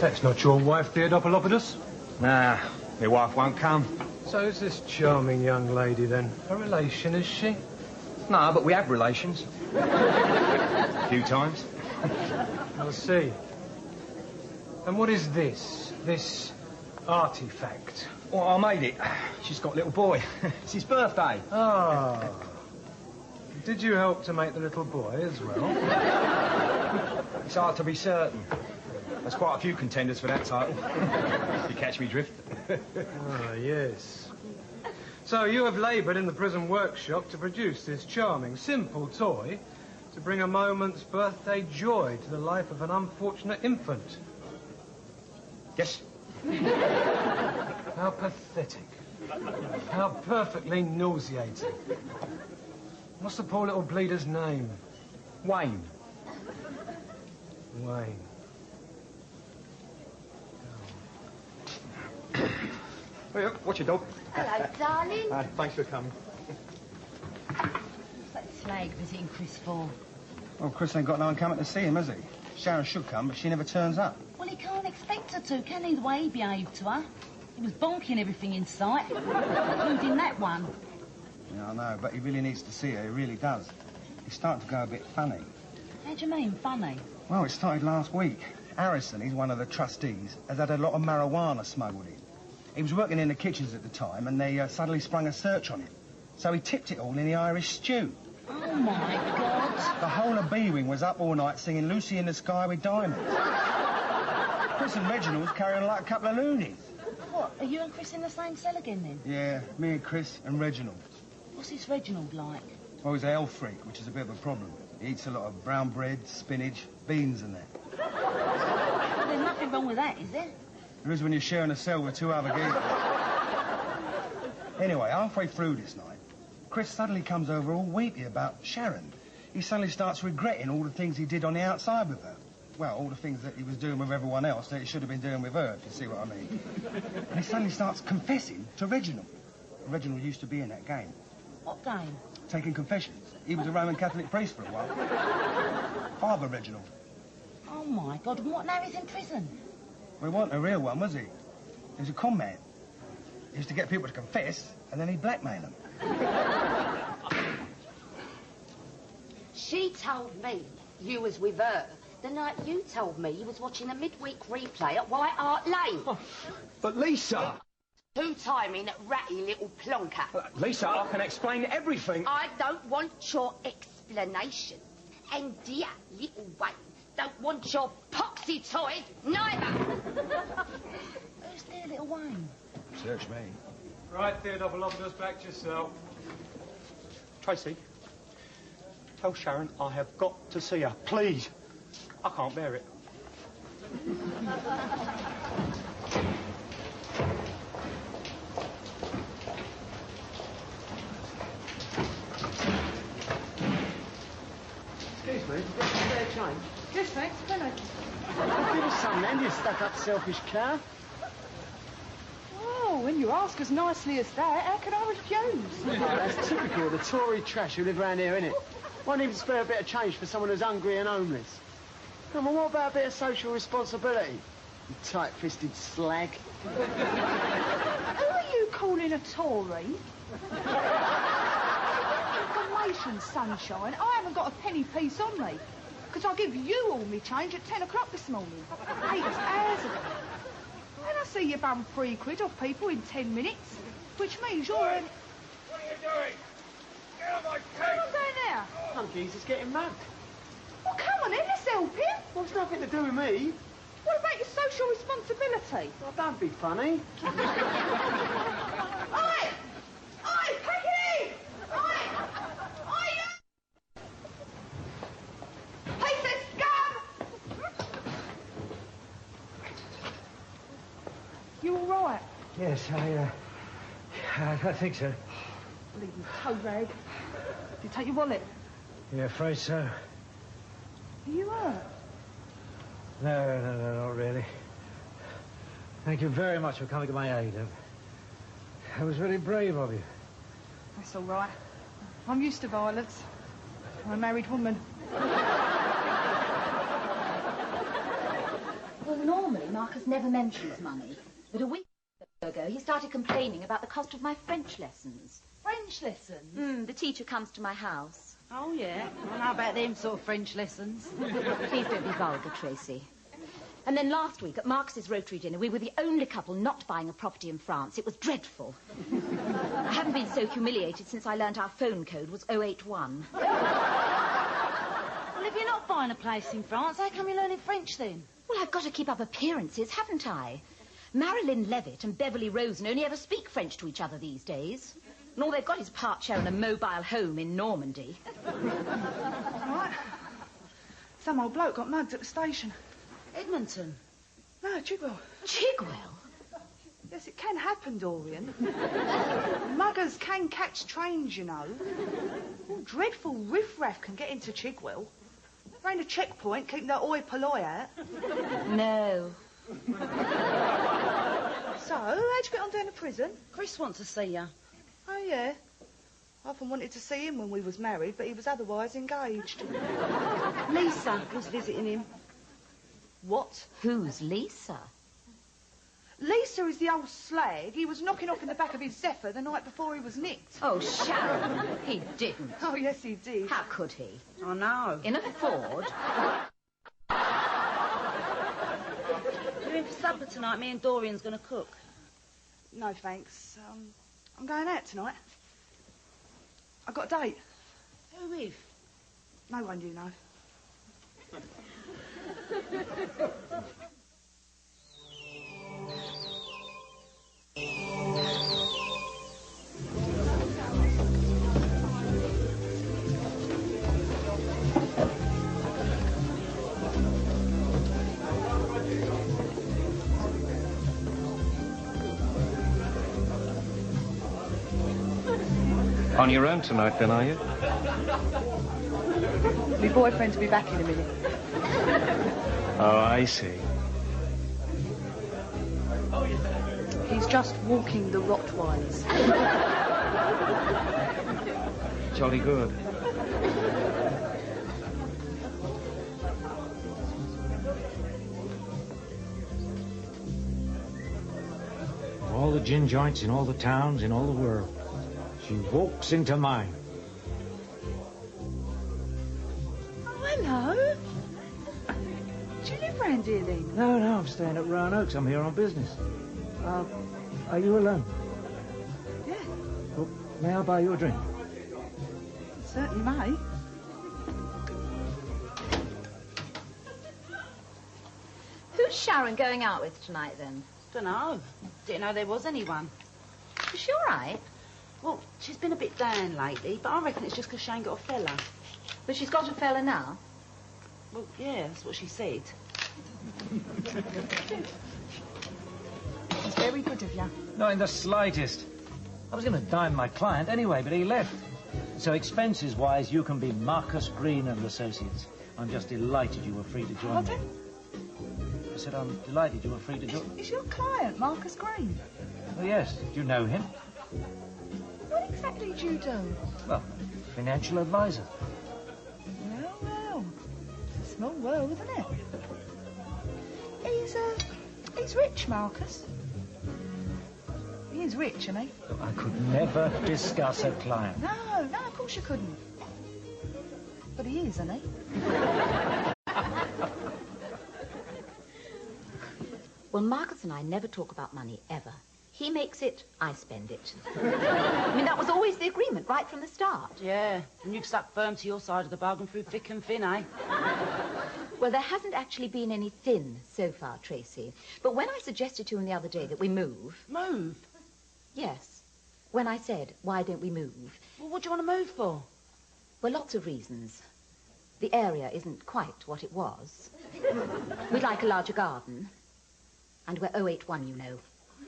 That's not your wife, Theodopolopoulos? Nah, my wife won't come. So who's this charming young lady, then? A relation, is she? No, but we have relations. A few times. I see. And what is this artifact? Well, I made it. She's got a little boy. It's his birthday. Ah. Did you help to make the little boy as well? It's hard to be certain. There's quite a few contenders for that title. You catch me drift? Ah, yes. So you have laboured in the prison workshop to produce this charming, simple toy to bring a moment's birthday joy to the life of an unfortunate infant. Yes. How pathetic. How perfectly nauseating. What's the poor little bleeder's name? Wayne. Wayne. Hey, what's your dog? Hello, darling. Thanks for coming. What's that slag visiting Chris for? Well, Chris ain't got no one coming to see him, has he? Sharon should come, but she never turns up. Well, he can't expect her to, can he, the way he behaved to her? He was bonking everything in sight, including that one. Yeah, I know, but he really needs to see her, he really does. He's starting to go a bit funny. How do you mean, funny? Well, it started last week. Harrison, he's one of the trustees, has had a lot of marijuana smuggled in. He was working in the kitchens at the time, and they suddenly sprung a search on him. So he tipped it all in the Irish stew. Oh, my God. The whole of B-Wing was up all night singing Lucy in the Sky with Diamonds. Chris and Reginald's carrying on like a couple of loonies. What, are you and Chris in the same cell again, then? Yeah, me and Chris and Reginald. What's this Reginald like? Well, he's a health freak, which is a bit of a problem. He eats a lot of brown bread, spinach, beans and that. Well, there's nothing wrong with that, is there? There is when you're sharing a cell with two other geezers. Anyway, halfway through this night, Chris suddenly comes over all weepy about Sharon. He suddenly starts regretting all the things he did on the outside with her. Well, all the things that he was doing with everyone else that he should have been doing with her, if you see what I mean. And he suddenly starts confessing to Reginald. Reginald used to be in that game. What game? Taking confessions. He was a Roman Catholic priest for a while. Father Reginald. Oh, my God, and what now he's in prison? Well, he wasn't a real one, was he? He was a con man. He used to get people to confess, and then he'd blackmail them. She told me you was with her the night you told me you was watching a midweek replay at White Hart Lane. Oh, but Lisa! Two-timing ratty little plonker. Lisa, I can explain everything. I don't want your explanation. And dear little Wayne don't want your poxy toy neither. Who's dear little Wayne? Search me. Right, Theodopolopoulos, back to yourself. Tracy, tell Sharon I have got to see her, please. I can't bear it. Excuse me, got some spare change? Yes, thanks, plenty. Give us some then, you stuck-up selfish cow. Oh, when you ask as nicely as that, how can I refuse? That's typical of the Tory trash who live around here, isn't it? Won't even spare a bit of change for someone who's hungry and homeless. Come on, what about a bit of social responsibility? You tight-fisted slag. Who are you calling a Tory? Information, sunshine. I haven't got a penny piece on me. Because I give you all me change at 10 o'clock this morning. 8 hours ago. And I see you bum £3 off people in 10 minutes. Which means you're... What are you doing? Get on my case! Come on down there. Monkeys is getting mugged. Well, come on then, let's help him. Well, it's nothing to do with me. What about your social responsibility? Well, don't be funny. Oi! Oi, take it in! Oi! Oi, you! Piece of scum! You all right? Yes, I think so. Bleeding toe rag. Did you take your wallet? Yeah, afraid so. Are you hurt? No, not really. Thank you very much for coming to my aid. That was very brave of you. That's all right. I'm used to violence. I'm a married woman. Well, normally, Marcus never mentions money. But a week ago, he started complaining about the cost of my French lessons. French lessons? The teacher comes to my house. Oh, yeah? Well, how about them sort of French lessons? Please don't be vulgar, Tracy. And then last week, at Marcus's Rotary dinner, we were the only couple not buying a property in France. It was dreadful. I haven't been so humiliated since I learnt our phone code was 081. Well, if you're not buying a place in France, how come you're learning French then? Well, I've got to keep up appearances, haven't I? Marilyn Levitt and Beverly Rosen only ever speak French to each other these days. And all they've got is a part share in a mobile home in Normandy. Right. Some old bloke got mugged at the station. Edmonton? No, Chigwell. Chigwell? Yes, it can happen, Dorian. Muggers can catch trains, you know. Dreadful riffraff can get into Chigwell. Round a checkpoint, keeping the oi polloi out. No. So, how'd you get on down to prison? Chris wants to see you. Oh, yeah. I often wanted to see him when we was married, but he was otherwise engaged. Lisa was visiting him. What? Who's Lisa? Lisa is the old slag he was knocking off in the back of his Zephyr the night before he was nicked. Oh, Sharon. He didn't. Oh, yes, he did. How could he? I know. In a Ford? You're in for supper tonight. Me and Dorian's going to cook. No, thanks. I'm going out tonight. I've got a date. Who with? No one you know. On your own tonight, then, are you? My boyfriend will be back in a minute. Oh, I see. He's just walking the Rottweilers. Jolly good. All the gin joints in all the towns in all the world. She walks into mine. Oh, hello. Do you live round here, then? No, I'm staying at Roanoke. I'm here on business. Are you alone? Yeah, Well, may I buy you a drink? certainly may. Who's Sharon going out with tonight, then? Dunno. Didn't know there was anyone. Is she all right? Well, she's been a bit down lately, but I reckon it's just because she ain't got a fella. But she's got a fella now. Well, yeah, that's what she said. It's very good of you. Not in the slightest. I was going to dine my client anyway, but he left. So expenses-wise, you can be Marcus Green and Associates. I'm just delighted you were free to join me. Pardon? I said I'm delighted you were free to join. Is your client Marcus Green? Oh, yes. Do you know him? What exactly do you do? Well, financial advisor. Well. It's a small world, isn't it? He's rich, Marcus. He is rich, isn't he? I could never discuss a client. No, of course you couldn't. But he is, isn't he? Well, Marcus and I never talk about money, ever. He makes it, I spend it. I mean, that was always the agreement, right from the start. Yeah, and you've stuck firm to your side of the bargain through thick and thin, eh? Well, there hasn't actually been any thin so far, Tracy. But when I suggested to him the other day that we move... Move? Yes. When I said, why don't we move? Well, what do you want to move for? Well, lots of reasons. The area isn't quite what it was. We'd like a larger garden. And we're 081, you know.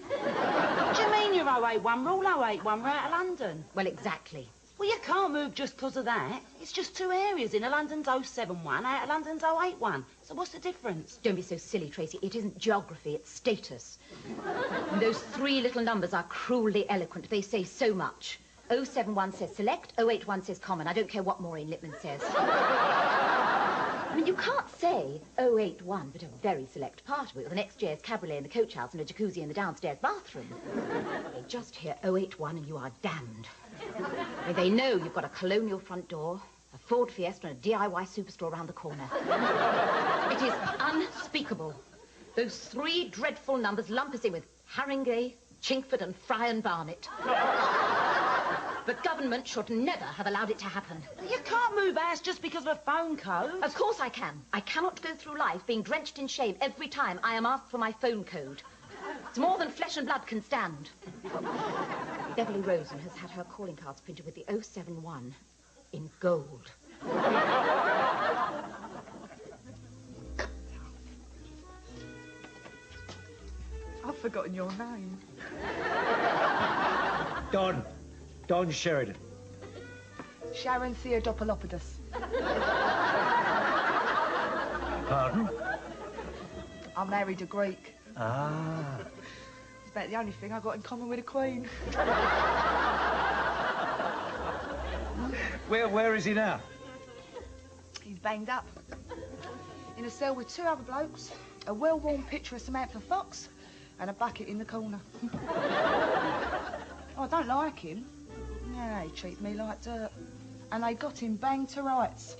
What do you mean you're 081? We're all 081. We're out of London. Well, exactly. Well, you can't move just because of that. It's just two areas. Inner London's 071, out of London's 081. So what's the difference? Don't be so silly, Tracy. It isn't geography, it's status. And those three little numbers are cruelly eloquent. They say so much. 071 says select, 081 says common. I don't care what Maureen Lipman says. I mean, you can't say 081, but a very select part of it, with an XJS cabriolet in the coach house and a jacuzzi in the downstairs bathroom. They just hear 081 and you are damned. I mean, they know you've got a colonial front door, a Ford Fiesta and a DIY superstore around the corner. It is unspeakable. Those three dreadful numbers lump us in with Haringey, Chingford and Fry and Barnet. The government should never have allowed it to happen. You can't move house just because of a phone code. Of course I can. I cannot go through life being drenched in shame every time I am asked for my phone code. It's more than flesh and blood can stand. Beverly Rosen has had her calling cards printed with the 071 in gold. I've forgotten your name. Don Sheridan. Sharon Theodopolopoulos. Pardon? I married a Greek. Ah. It's about the only thing I got in common with a queen. Where is he now? He's banged up. In a cell with two other blokes, a well-worn picture of Samantha Fox, and a bucket in the corner. I don't like him. Yeah, he treats me like dirt. And they got him banged to rights.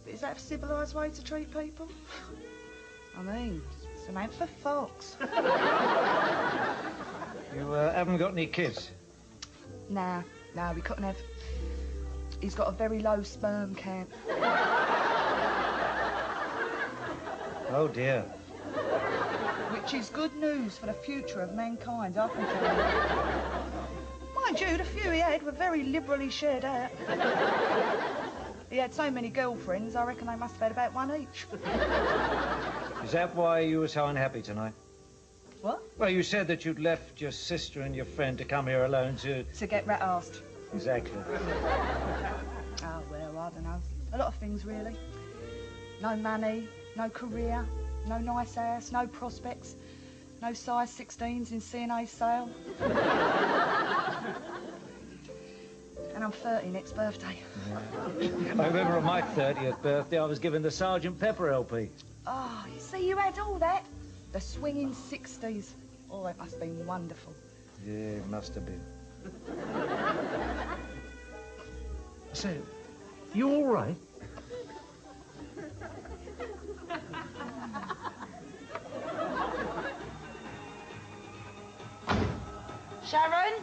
But is that a civilised way to treat people? I mean, Samantha Fox. You haven't got any kids? Nah, we couldn't have. He's got a very low sperm count. Oh, dear. Which is good news for the future of mankind, I can tell you. Mind you, the few he had were very liberally shared out. He had so many girlfriends, I reckon they must have had about one each. Is that why you were so unhappy tonight? What? Well, you said that you'd left your sister and your friend to come here alone to get rat-arsed. Exactly. Oh, well, I don't know. A lot of things, really. No money, no career, no nice house, no prospects, no size 16s in C&A sale. And I'm 30 next birthday. Yeah. I remember on my 30th birthday, I was given the Sergeant Pepper LP. Oh, you see, you had all that. The swinging 60s. Oh, it must have been wonderful. Yeah, it must have been. So, you all right? Sharon?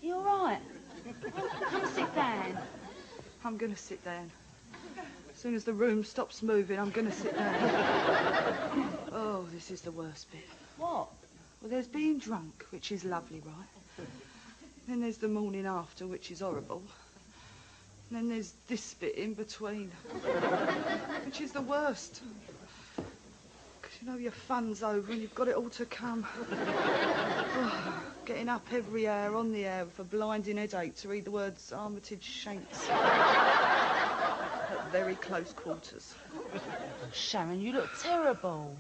You all right? Come sit down. I'm going to sit down. As soon as the room stops moving, I'm going to sit down. Oh, this is the worst bit. What? Well, there's being drunk, which is lovely, right? Then there's the morning after, which is horrible. And then there's this bit in between, which is the worst. Because, you know, your fun's over and you've got it all to come. Oh, getting up every hour on the hour with a blinding headache to read the words Armitage Shanks. At very close quarters. Oh, Sharon, you look terrible.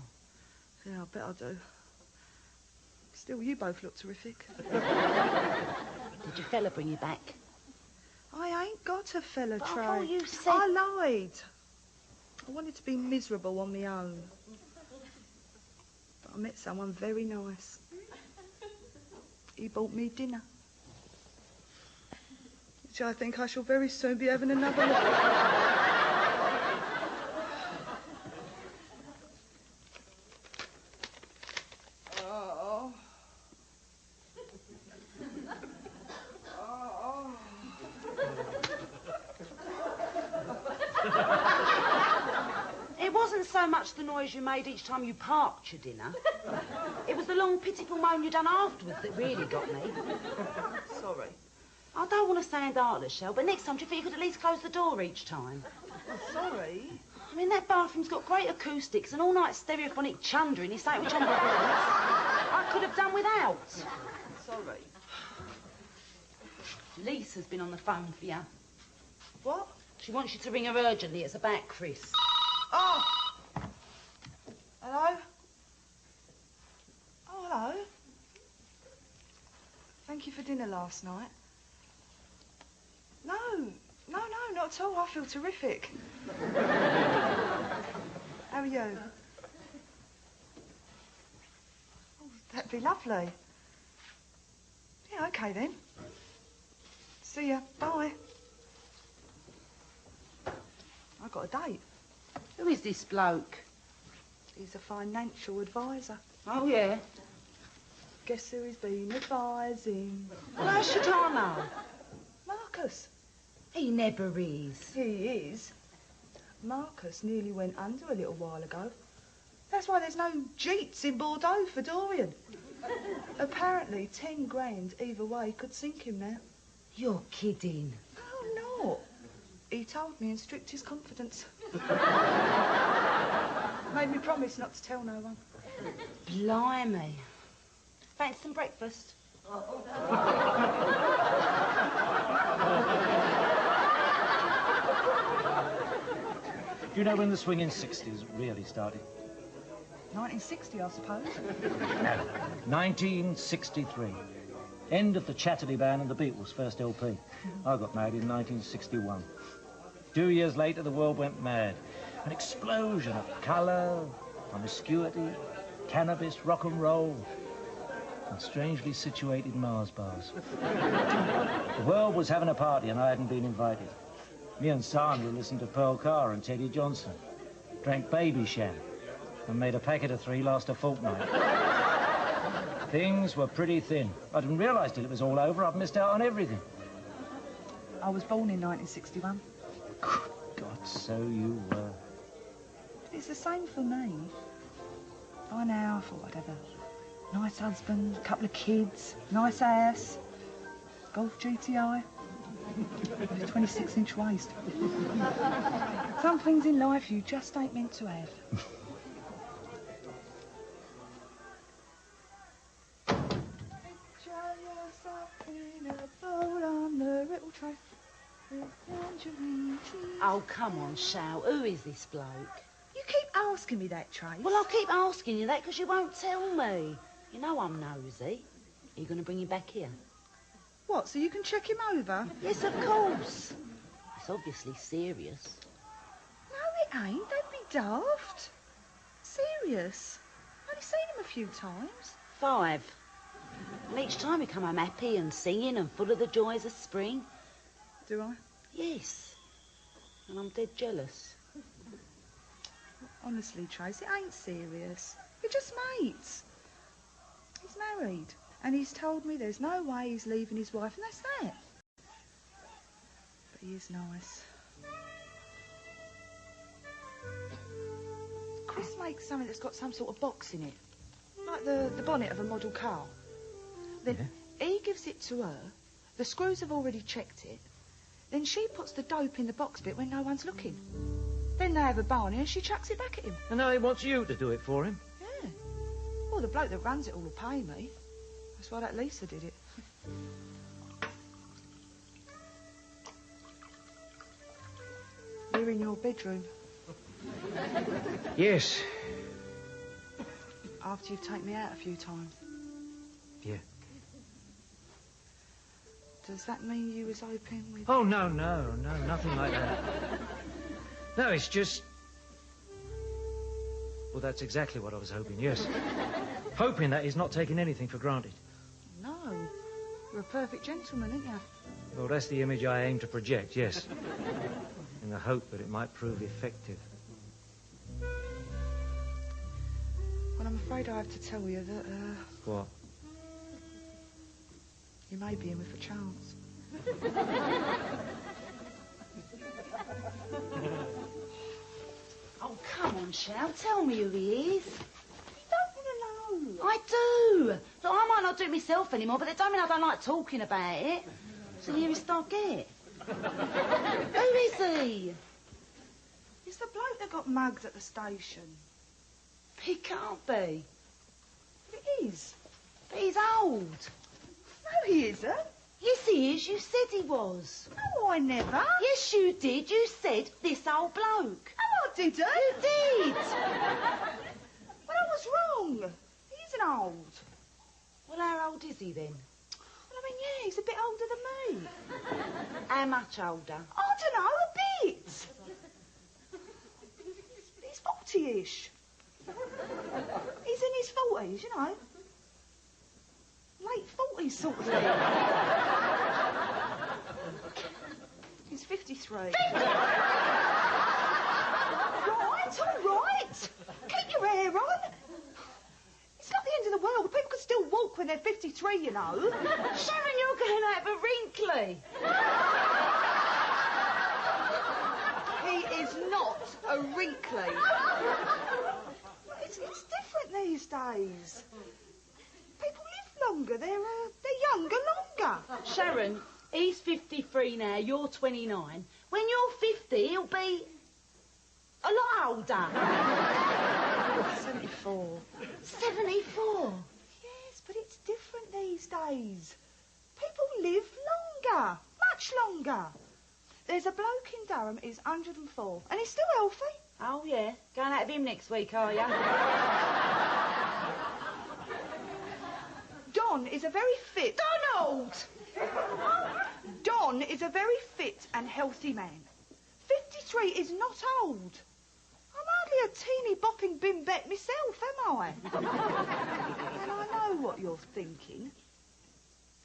Yeah, I bet I do. Still, you both look terrific. Did your fella bring you back? I ain't got a fella, But Trey. I thought you said... I lied. I wanted to be miserable on my own. But I met someone very nice. He bought me dinner. Which I think I shall very soon be having another look at. It wasn't so much the noise you made each time you parked your dinner. It was the long, pitiful moan you done afterwards that really got me. Sorry. I don't want to sound heartless, Shell, but next time, do you think you could at least close the door each time? Sorry? I mean, that bathroom's got great acoustics and all-night stereophonic chunder in it, which on the I could have done without. Sorry. Lisa's been on the phone for you. What? She wants you to ring her urgently. It's about Chris. Oh! Hello? Oh, hello. Thank you for dinner last night. Not at all. I feel terrific. How are you? Oh, that'd be lovely. Yeah, OK, then. See ya. Bye. I've got a date. Who is this bloke? He's a financial advisor. Oh, yeah? Guess who he's been advising? Well, how should I know? Marcus. He never is. He is. Marcus nearly went under a little while ago. That's why there's no jeets in Bordeaux for Dorian. Apparently 10 grand either way could sink him now. You're kidding. No, I'm not. He told me in strictest confidence. Made me promise not to tell no one. Blimey. Fancy some breakfast? Do you know when the swinging 60s really started? 1960, I suppose. No. 1963. End of the Chatterley Band and the Beatles' first LP. I got married in 1961. 2 years later, the world went mad. An explosion of colour, promiscuity, cannabis, rock and roll, and strangely situated Mars bars. The world was having a party and I hadn't been invited. Me and Sandra listened to Pearl Carr and Teddy Johnson, drank Baby Sham, and made a packet of 3 last a fortnight. Things were pretty thin. I didn't realise till it was all over I'd missed out on everything. I was born in 1961. God, so you were. It's the same for me. By now, I thought I'd have a nice husband, a couple of kids, nice house, Golf GTI, 26-inch waist. Some things in life you just ain't meant to have. Try yourself in a boat on the little tray. Oh, come on, Shal. Who is this bloke? You keep asking me that, Trace. Well, I'll keep asking you that because you won't tell me. You know I'm nosy. Are you going to bring him back here? What, so you can check him over? Yes, of course. It's obviously serious. No, it ain't. Don't be daft. Serious. I've only seen him a few times. 5. And each time you come home happy and singing and full of the joys of spring. Do I? Yes. And I'm dead jealous. Honestly, Trace, it ain't serious. We're just mates. He's married. And he's told me there's no way he's leaving his wife, and that's that. But he is nice. Chris makes something that's got some sort of box in it. Like the bonnet of a model car. Then he gives it to her. The screws have already checked it. Then she puts the dope in the box bit when no one's looking. Then they have a barney and she chucks it back at him. And now he wants you to do it for him? Yeah. Well, the bloke that runs it all will pay me. That's why that Lisa did it. You're in your bedroom. Yes. After you've taken me out a few times. Yeah. Does that mean you was hoping with... Oh, no, nothing like that. No, it's just... Well, that's exactly what I was hoping, yes. Hoping that he's not taking anything for granted. No. You're a perfect gentleman, aren't you? Well, that's the image I aim to project, yes. In the hope that it might prove effective. Well, I'm afraid I have to tell you that, What? You may be in with a chance. Oh, come on, Shal. Tell me who he is. You don't want to know. I do. Look, I might not do it myself anymore, but that don't mean I don't like talking about it. So here is Stargate. Who is he? It's the bloke that got mugged at the station. He can't be. It is. But he's old. No, he isn't. Yes, he is. You said he was. No, I never. Yes, you did. You said this old bloke. No, I didn't. You did. But I was wrong. He isn't old. Well, how old is he then? Well, I mean, yeah, he's a bit older than me. How much older? I don't know, a 40-ish. He's in his 40s, you know. Late 40s sort of thing. He's 53. Right, all right. Keep your hair on. It's not the end of the world. People can still walk when they're 53, you know. Sharon, you're going to have a wrinkly. He is not a wrinkly. It's different these days. People live longer. They're younger longer. Sharon, he's 53 now, you're 29. When you're 50, he'll be a lot older. 74. 74? Yes, but it's different these days. People live longer, much longer. There's a bloke in Durham, he's 104, and he's still healthy. Oh, yeah? Going out of him next week, are you? Don is a very fit... Donald! Don is a very fit and healthy man. 53 is not old. I'm hardly a teeny bopping bimbette myself, am I? And I know what you're thinking.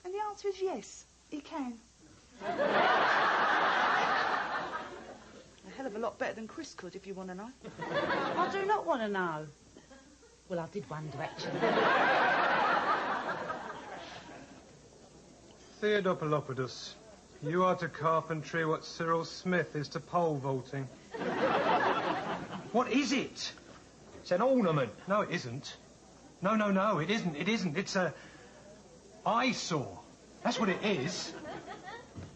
And the answer is yes, he can. A hell of a lot better than Chris could, if you want to know. I do not want to know. Well, I did wonder, actually. Theodopolopodus, you are to carpentry what Cyril Smith is to pole vaulting. What is it? It's an ornament. No, it isn't. No, it isn't. It isn't. It's a eyesore. That's what it is.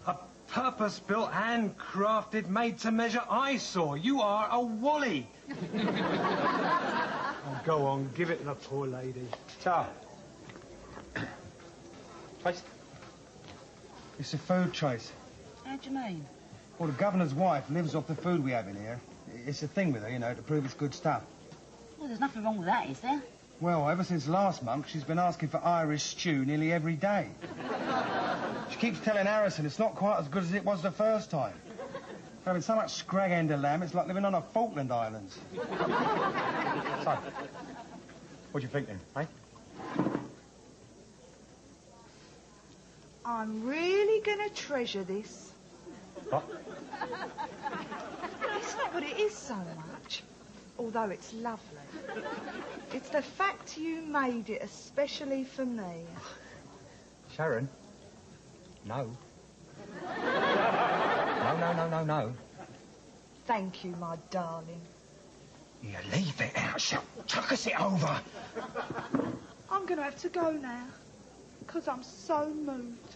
A purpose-built, handcrafted, made-to-measure eyesore. You are a Wally. Oh, go on, give it to the poor lady. Ta. It's a food trace. How do you mean? Well, the governor's wife lives off the food we have in here. It's a thing with her, you know, to prove it's good stuff. Well, there's nothing wrong with that, is there? Well, ever since last month, she's been asking for Irish stew nearly every day. She keeps telling Harrison it's not quite as good as it was the first time. For having so much scrag-end of lamb, it's like living on a Falkland Islands. So, what do you think then, eh? I'm really going to treasure this. What? It's not what it is so much, although it's lovely. It's the fact you made it especially for me. Sharon? No. No. Thank you, my darling. You leave it out, she'll chuck us it over. I'm going to have to go now, because I'm so moved.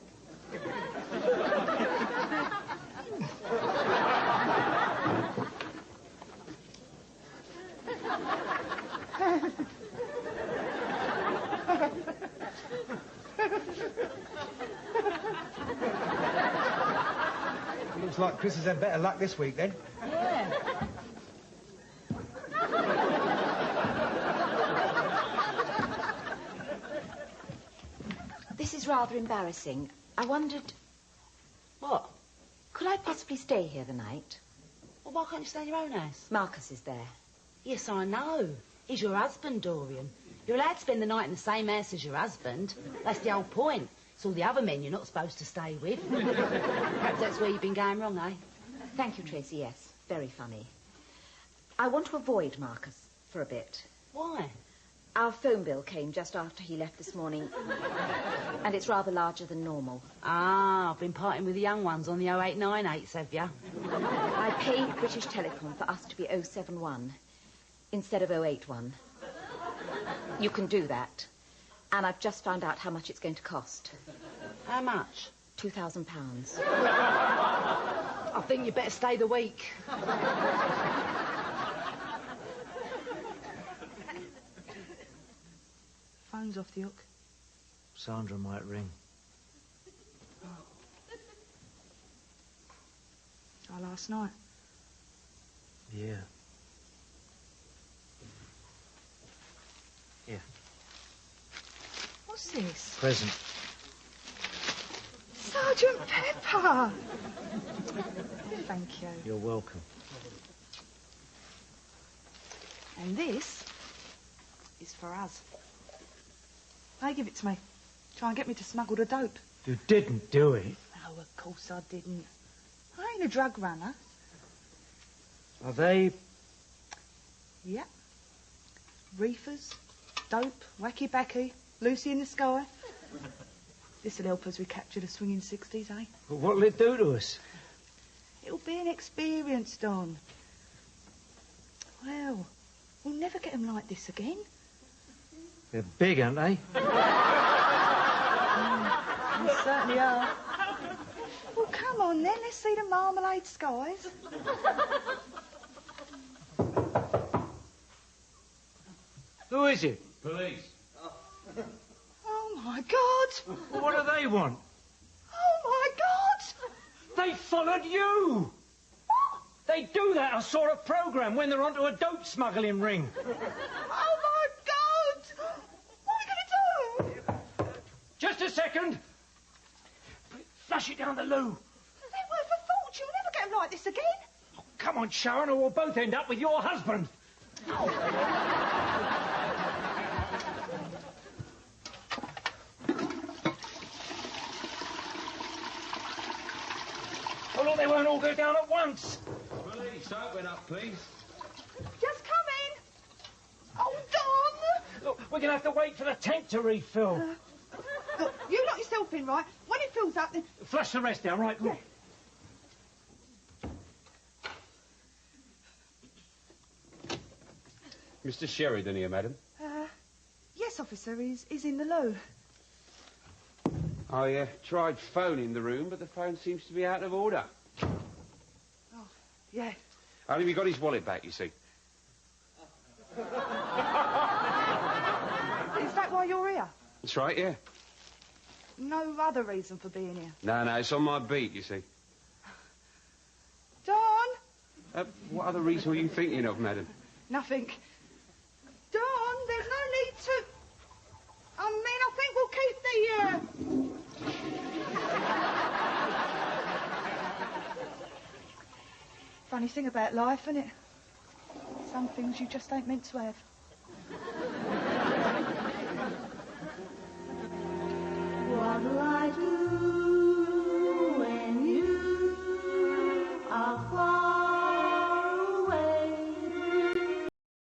Looks like Chris has had better luck this week, then. Yeah. This is rather embarrassing. I wondered... What? Could I possibly stay here the night? Well, why can't you stay in your own house? Marcus is there. Yes, I know. He's your husband, Dorian. You're allowed to spend the night in the same house as your husband. That's the whole point. It's all the other men you're not supposed to stay with. Perhaps that's where you've been going wrong, eh? Thank you, Tracy, yes. Very funny. I want to avoid Marcus for a bit. Why? Our phone bill came just after he left this morning, and it's rather larger than normal. Ah, I've been partying with the young ones on the 0898s, have you? I paid British Telecom for us to be 071 instead of 081. You can do that. And I've just found out how much it's going to cost. How much? £2,000. I think you better stay the week. Phone's off the hook. Sandra might ring. Oh, last night. Yeah. Here. What's this? Present. Sergeant Pepper! Thank you. You're welcome. And this is for us. Hey, give it to me. Try and get me to smuggle the dope. You didn't do it. Oh, of course I didn't. I ain't a drug runner. Are they... Yep. Reefers, dope, wacky backy, Lucy in the sky. This'll help us recapture the swinging 60s, eh? But what'll it do to us? It'll be an experience, Don. Well, we'll never get 'em like this again. They're big, aren't they? They certainly are. Well, come on then, let's see the marmalade skies. Who is it? Police. Oh, my God. Well, what do they want? Oh, my God. They followed you! They do that. I saw a programme when they're onto a dope smuggling ring. Oh, my God. What are we going to do? Just a second. Flush it down the loo. They're worth a fortune. We'll never get 'em like this again. Oh, come on, Sharon, or we'll both end up with your husband. Oh, look, they won't all go down at once. Police, open up, please. Just come in. Oh, Don. Look, we're going to have to wait for the tank to refill. Look, you lock yourself in, right? When it fills up, then... Flush the rest down, right? Yeah. Mr. Sheridan here, madam. Yes, officer, he's in the loo. I tried phoning the room, but the phone seems to be out of order. Oh, yeah. Only we got his wallet back, you see. Is that why you're here? That's right, yeah. No other reason for being here? No, it's on my beat, you see. Don? What other reason were you thinking of, madam? Nothing. Don, there's no need to... I think we'll keep the, Funny thing about life, isn't it? Some things you just ain't meant to have. What do I do?